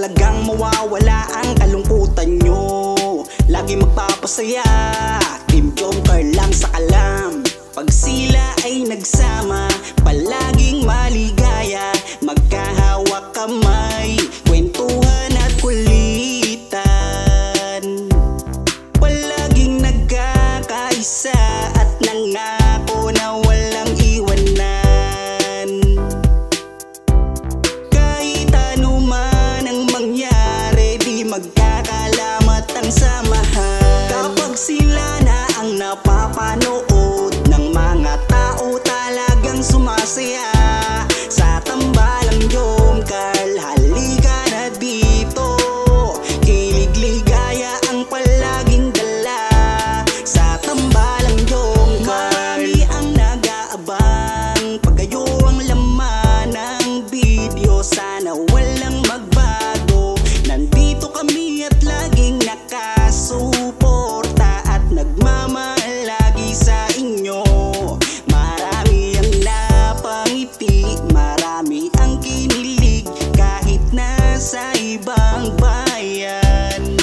talagang mawawala ang kalungkutan nyo. Lagi magpapasaya, Team Joker lang sa kalam. Pag sila ay nagsama, palaging maligaya. Magkahawak kamay, kwentuhan at kulitan. Palaging nagkakaisa at nangako na walang iwanan. Kahit ano man ang mangyari, di magkakalamat ang samahan. Kapag sila na ang napapanood ng mga tao, talagang sumasaya. Sa tambalang Jomcar, halika na dito. Kilig-ligaya ang palaging dala. Sa tambalang Jomcar, marami ang nag-aabang. Pag kayo ang laman ng video, sana walang magbago. Nandito kami at laging nakasuporta at nagmamahal lagi sa inyo. Marami ang napangiti, marami ang kinilig, kahit nasa ibang bayan.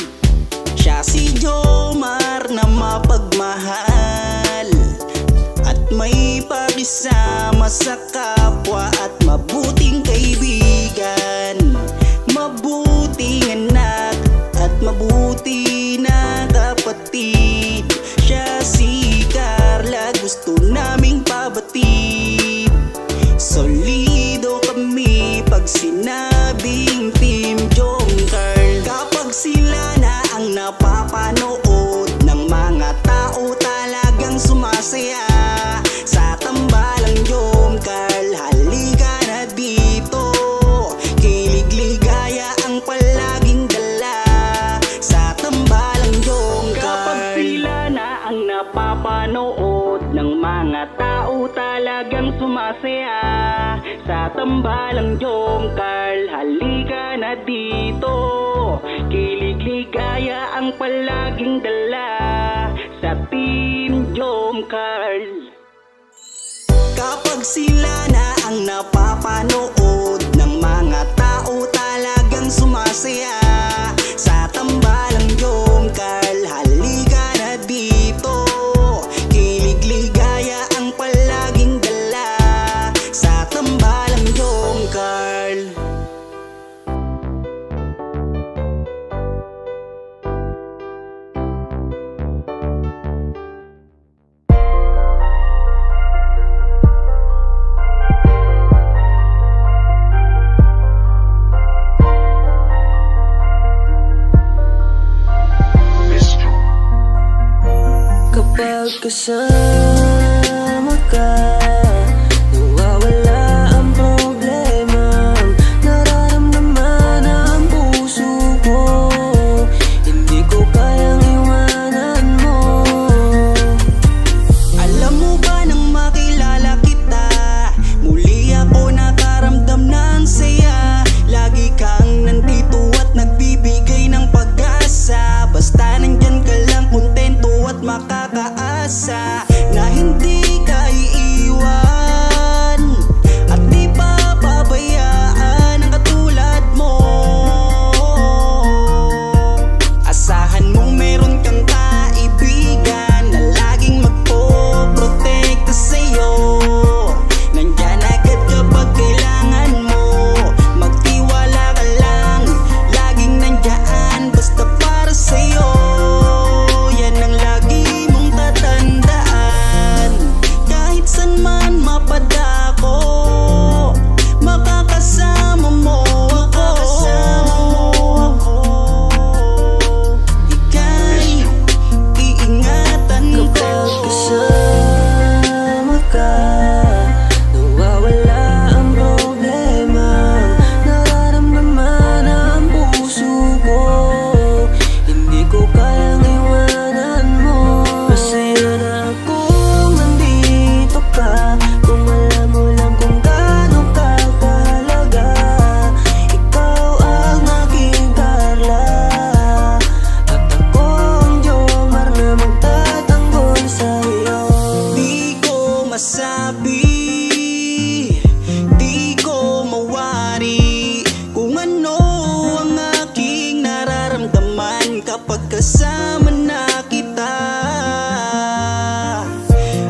Siya si Jomar na mapagmahal at may pakisama sa kapwa at mabuting kaibigan. Mabuting anak at mabuti na kapatid. Siya si Carla, gusto naming pabatid. Solido kami pag sinabing Team Joker. Kapag sila na ang napapanood ng mga tao, talagang sumasaya. Sa tambalang Jomcar, halika na dito. Kilig-ligaya ang palaging dala. Sa tambalang Jomcar, kapag sila na ang napapanood ng mga tao, talagang sumasaya. Sa tambalang Jomcar, halika na dito. Kilig-ligaya ang palaging dala. Sa Team Jomcar. Kapag sila na ang napapanood ng mga tao, talagang sumasaya. Sa tambalang Jomcar, halika na dito. Kilig-ligaya ang palaging dala. Sa tambalang Jomcar. Kapag kasama ka, nawawala ang problema. Nararamdaman ang puso ko, hindi ko kayang iwanan mo. Alam mo ba nang makilala kita, muli ako nakaramdam ng saya. Lagi kang nandito at nagbibigay ng pag-asa. Basta nandyan ka lang, kontento at makakaasa na hindi ka iiwan. kasama na kita.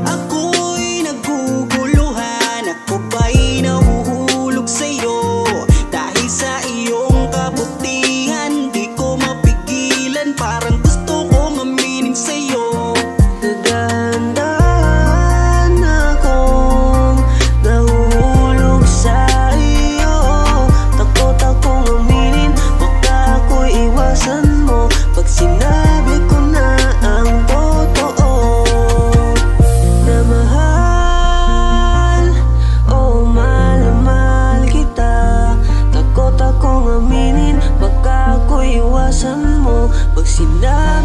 Ako'y naguguluhan, ako ba'y nahuhulog sa'yo? Dahil sa iyong kabutihan, di ko mapigilan, parang gusto kong aminin sa'yo. Dahan-dahan akong nahuhulog sa iyo. Takot akong aminin, baka ako'y iwasan mo pag sinabi ko na ang totoo. Na mahal, oh mahal na mahal kita. Takot akong aminin, baka ako'y iwasan mo pag sinabi